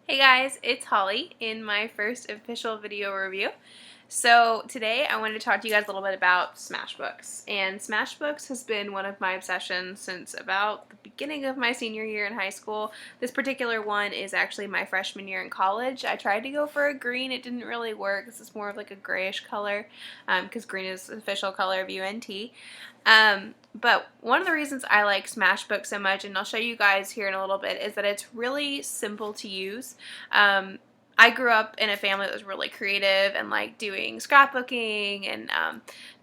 Hey guys, it's Holly in my first official video review. So today I wanted to talk to you guys a little bit about Smashbooks. And Smashbooks has been one of my obsessions since about the beginning of my senior year in high school. This particular one is actually my freshman year in college. I tried to go for a green, it didn't really work. This is more of like a grayish color because green is the official color of UNT. But one of the reasons I like Smashbook so much, and I'll show you guys here in a little bit, is that it's really simple to use. I grew up in a family that was really creative and like doing scrapbooking and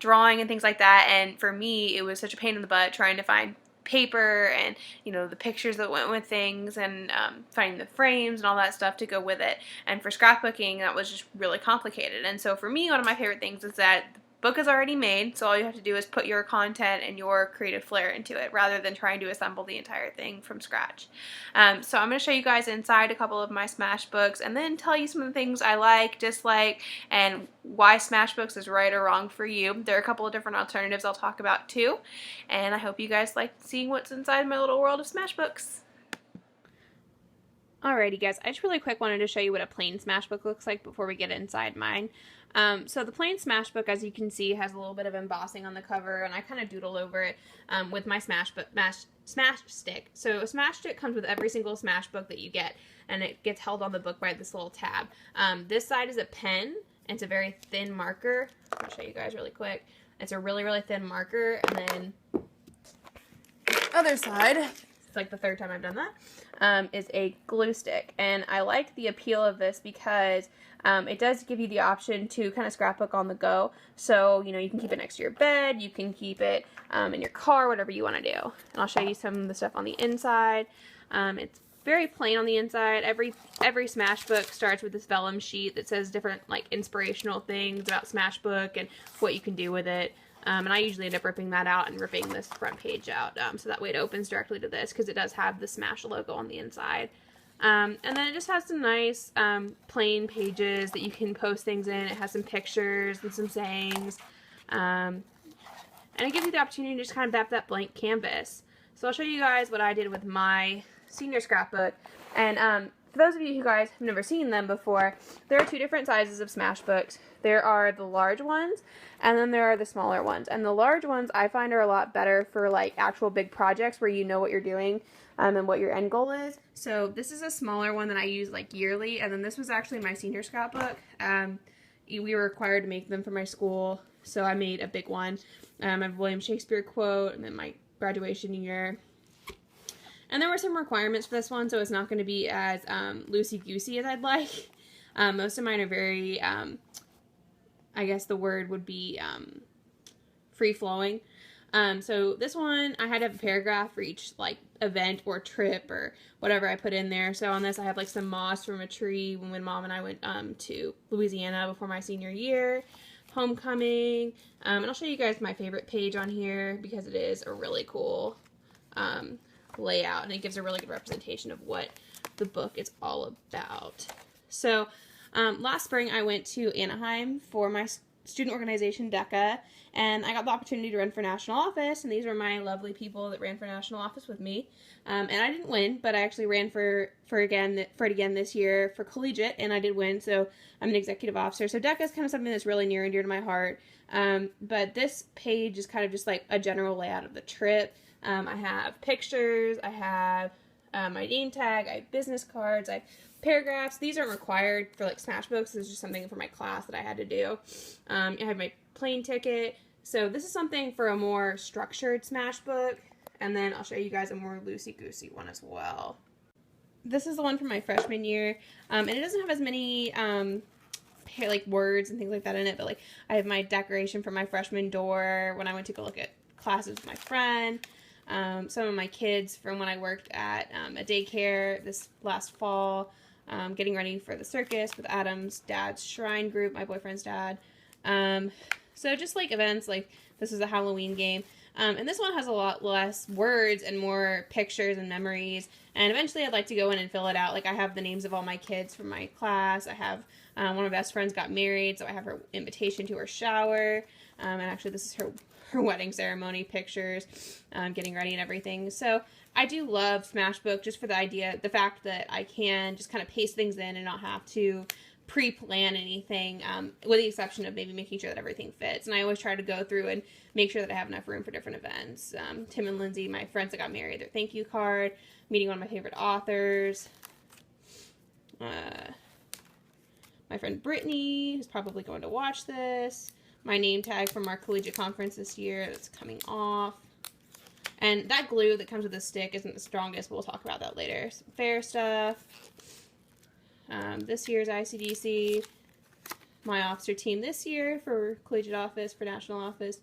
drawing and things like that, and for me it was such a pain in the butt trying to find paper and the pictures that went with things and finding the frames and all that stuff to go with it. And for scrapbooking that was just really complicated, and so for me one of my favorite things is that book is already made, so all you have to do is put your content and your creative flair into it rather than trying to assemble the entire thing from scratch. So I'm going to show you guys inside a couple of my Smashbooks and then tell you some of the things I like, dislike, and why Smashbooks is right or wrong for you. There are a couple of different alternatives I'll talk about too, and I hope you guys like seeing what's inside my little world of Smashbooks. Alrighty guys, I just really quick wanted to show you what a plain Smashbook looks like before we get inside mine. So the plain Smashbook, as you can see, has a little bit of embossing on the cover, and I kind of doodled over it with my Smash Stick. So a Smash Stick comes with every single Smashbook that you get, and it gets held on the book by this little tab. This side is a pen, and it's a very thin marker. I'll show you guys really quick. It's a really, really thin marker, and then the other side, it's like the third time I've done that, is a glue stick. And I like the appeal of this because it does give you the option to kind of scrapbook on the go. So, you can keep it next to your bed, you can keep it in your car, whatever you want to do. And I'll show you some of the stuff on the inside. It's very plain on the inside. Every Smashbook starts with this vellum sheet that says different like inspirational things about Smashbook and what you can do with it. And I usually end up ripping that out and ripping this front page out, so that way it opens directly to this because it does have the Smash logo on the inside. And then it just has some nice plain pages that you can post things in. It has some pictures and some sayings. And it gives you the opportunity to just kind of map that blank canvas. So I'll show you guys what I did with my senior scrapbook. And for those of you who guys have never seen them before, there are two different sizes of Smashbooks. There are the large ones, and then there are the smaller ones. And the large ones I find are a lot better for like actual big projects where you know what you're doing and what your end goal is. So this is a smaller one that I use like yearly, and then this was actually my senior scrapbook. We were required to make them for my school, so I made a big one. I have a William Shakespeare quote, and then my graduation year. And there were some requirements for this one, so it's not going to be as loosey-goosey as I'd like. Most of mine are very, I guess the word would be free-flowing. So this one, I had to have a paragraph for each like event or trip or whatever I put in there. So on this, I have like some moss from a tree when Mom and I went to Louisiana before my senior year, homecoming, and I'll show you guys my favorite page on here because it is a really cool layout, and it gives a really good representation of what the book is all about. So last spring I went to Anaheim for my student organization DECA, and I got the opportunity to run for national office, and these were my lovely people that ran for national office with me. And I didn't win, but I actually ran for it again this year for collegiate, and I did win, so I'm an executive officer. So DECA is kind of something that's really near and dear to my heart. But this page is kind of just like a general layout of the trip. I have pictures, I have my name tag, I have business cards, I have paragraphs. These aren't required for like Smashbooks. This is just something for my class that I had to do. I have my plane ticket. So this is something for a more structured Smashbook. And then I'll show you guys a more loosey-goosey one as well. This is the one from my freshman year. And it doesn't have as many like words and things like that in it. But like I have my decoration for my freshman door when I went to go look at classes with my friend. Some of my kids from when I worked at a daycare this last fall, getting ready for the circus with Adam's dad's shrine group, my boyfriend's dad. So just like events, like this is a Halloween game. And this one has a lot less words and more pictures and memories. And eventually I'd like to go in and fill it out. Like I have the names of all my kids from my class. I have one of my best friends got married, so I have her invitation to her shower. And actually this is her for wedding ceremony pictures, getting ready and everything. So I do love Smashbook just for the fact that I can just kind of paste things in and not have to pre-plan anything, with the exception of maybe making sure that everything fits. And I always try to go through and make sure that I have enough room for different events. Tim and Lindsay, my friends that got married, their thank you card, meeting one of my favorite authors. My friend Brittany is probably going to watch this. My name tag from our collegiate conference this year that's coming off. And that glue that comes with the stick isn't the strongest, but we'll talk about that later. Some fair stuff. This year's ICDC. My officer team this year for collegiate office, for national office.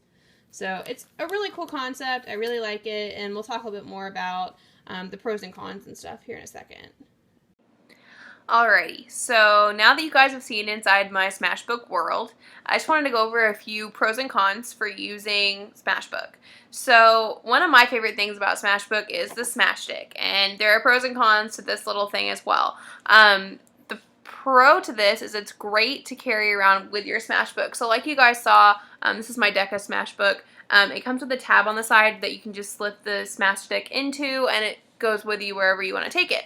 So it's a really cool concept. I really like it. And we'll talk a little bit more about the pros and cons and stuff here in a second. Alrighty, so now that you guys have seen inside my Smashbook world, I just wanted to go over a few pros and cons for using Smashbook. So one of my favorite things about Smashbook is the Smash Stick, and there are pros and cons to this little thing as well. The pro to this is it's great to carry around with your Smashbook. So like you guys saw, this is my Deca Smashbook. It comes with a tab on the side that you can just slip the Smash Stick into, and it goes with you wherever you want to take it.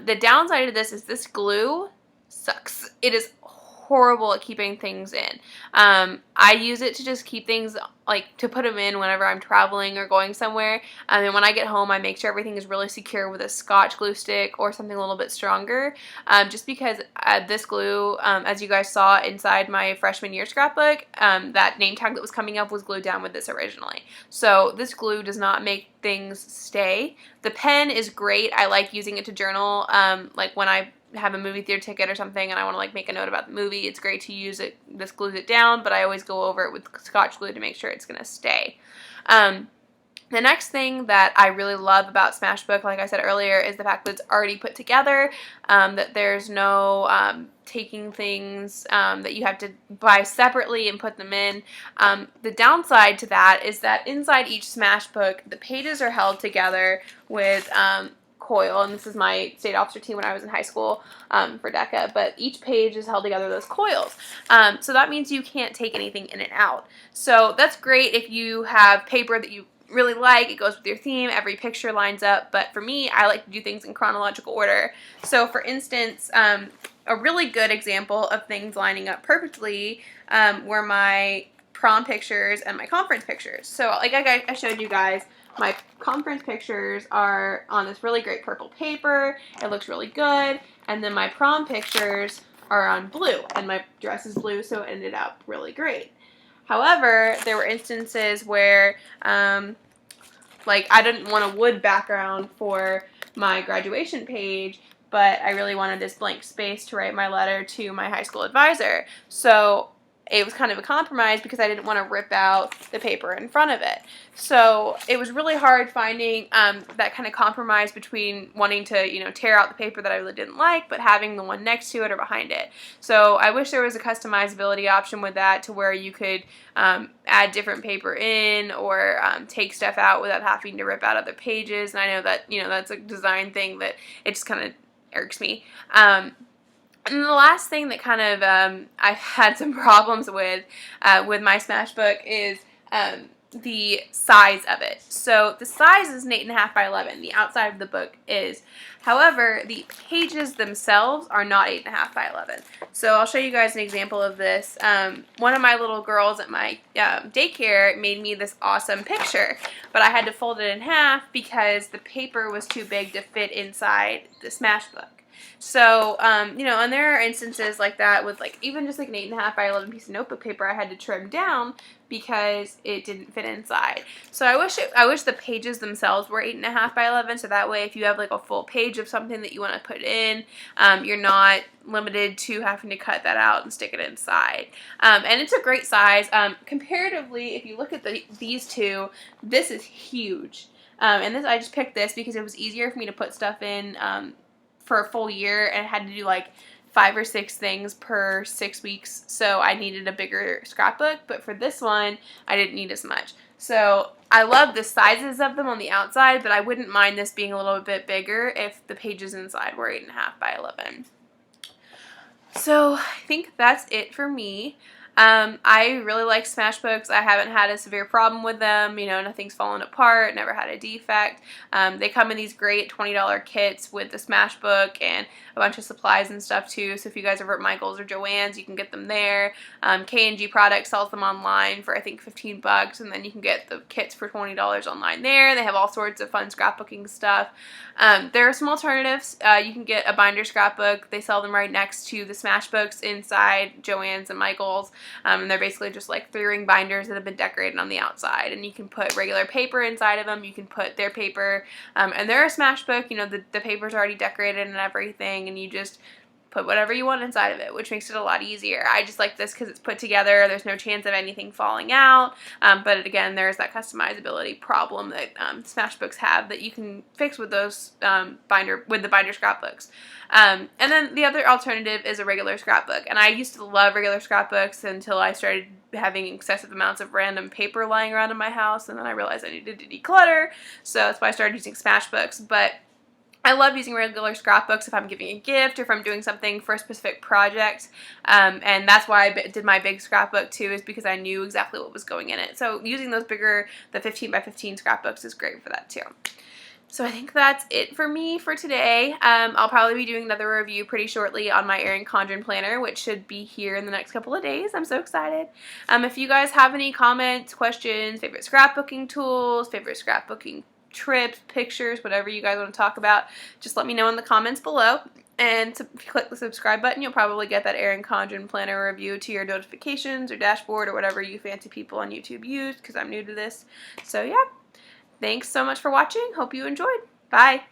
The downside of this is this glue sucks. It is horrible at keeping things in. I use it to just keep things, like to put them in whenever I'm traveling or going somewhere. And when I get home, I make sure everything is really secure with a Scotch glue stick or something a little bit stronger. Just because this glue, as you guys saw inside my freshman year scrapbook, that name tag that was coming up was glued down with this originally. So this glue does not make things stay. The pen is great. I like using it to journal, like when I have a movie theater ticket or something and I want to like make a note about the movie. It's great to use it. This glues it down, but I always go over it with Scotch glue to make sure it's going to stay. The next thing that I really love about Smashbook, like I said earlier, is the fact that it's already put together, that there's no taking things that you have to buy separately and put them in. The downside to that is that inside each Smashbook, the pages are held together with coil, and this is my state officer team when I was in high school for DECA, but each page is held together with those coils. So that means you can't take anything in and out. So that's great if you have paper that you really like, it goes with your theme, every picture lines up, but for me, I like to do things in chronological order. So for instance, a really good example of things lining up perfectly were my prom pictures and my conference pictures. So like I showed you guys, my conference pictures are on this really great purple paper. It looks really good. And then my prom pictures are on blue, and my dress is blue, so it ended up really great. However, there were instances where, like, I didn't want a wood background for my graduation page, but I really wanted this blank space to write my letter to my high school advisor. So it was kind of a compromise because I didn't want to rip out the paper in front of it. So it was really hard finding that kind of compromise between wanting to, you know, tear out the paper that I really didn't like, but having the one next to it or behind it. So I wish there was a customizability option with that to where you could add different paper in or take stuff out without having to rip out other pages. And I know that, you know, that's a design thing that it just kind of irks me. And the last thing that kind of I've had some problems with my Smashbook is the size of it. So the size is an 8.5 by 11. The outside of the book is. However, the pages themselves are not 8.5 by 11. So I'll show you guys an example of this. One of my little girls at my daycare made me this awesome picture, but I had to fold it in half because the paper was too big to fit inside the Smashbook. So, you know, and there are instances like that with like even just like an 8.5 by 11 piece of notebook paper I had to trim down because it didn't fit inside. So I wish the pages themselves were 8.5 by 11, so that way if you have like a full page of something that you want to put in, you're not limited to having to cut that out and stick it inside. And it's a great size. Comparatively, if you look at these two, this is huge. And this I just picked this because it was easier for me to put stuff in for a full year, and I had to do like 5 or 6 things per 6 weeks, so I needed a bigger scrapbook, but for this one, I didn't need as much. So I love the sizes of them on the outside, but I wouldn't mind this being a little bit bigger if the pages inside were 8.5 by 11. So I think that's it for me. I really like Smashbooks. I haven't had a severe problem with them. You know, nothing's fallen apart, never had a defect. They come in these great $20 kits with the Smashbook and a bunch of supplies and stuff too. So if you guys are at Michael's or Joann's, you can get them there. K&G Products sells them online for I think 15 bucks, and then you can get the kits for $20 online there. They have all sorts of fun scrapbooking stuff. There are some alternatives. You can get a binder scrapbook. They sell them right next to the Smashbooks inside Joann's and Michael's. And they're basically just like 3-ring binders that have been decorated on the outside. And you can put regular paper inside of them. You can put their paper. And they're a Smashbook. You know, the paper's already decorated and everything. And you just put whatever you want inside of it, which makes it a lot easier. I just like this because it's put together. There's no chance of anything falling out. But again, there's that customizability problem that Smashbooks have that you can fix with those the binder scrapbooks. And then the other alternative is a regular scrapbook. And I used to love regular scrapbooks until I started having excessive amounts of random paper lying around in my house, and then I realized I needed to declutter. So that's why I started using Smashbooks. But I love using regular scrapbooks if I'm giving a gift or if I'm doing something for a specific project, and that's why I did my big scrapbook too, is because I knew exactly what was going in it. So using those bigger, the 15 by 15 scrapbooks is great for that too. So I think that's it for me for today. I'll probably be doing another review pretty shortly on my Erin Condren planner, which should be here in the next couple of days. I'm so excited. If you guys have any comments, questions, favorite scrapbooking tools, favorite scrapbooking trips, pictures, whatever you guys want to talk about, just let me know in the comments below. And if you click the subscribe button, you'll probably get that Erin Condren planner review to your notifications or dashboard or whatever you fancy people on YouTube use, because I'm new to this. So yeah, thanks so much for watching. Hope you enjoyed. Bye.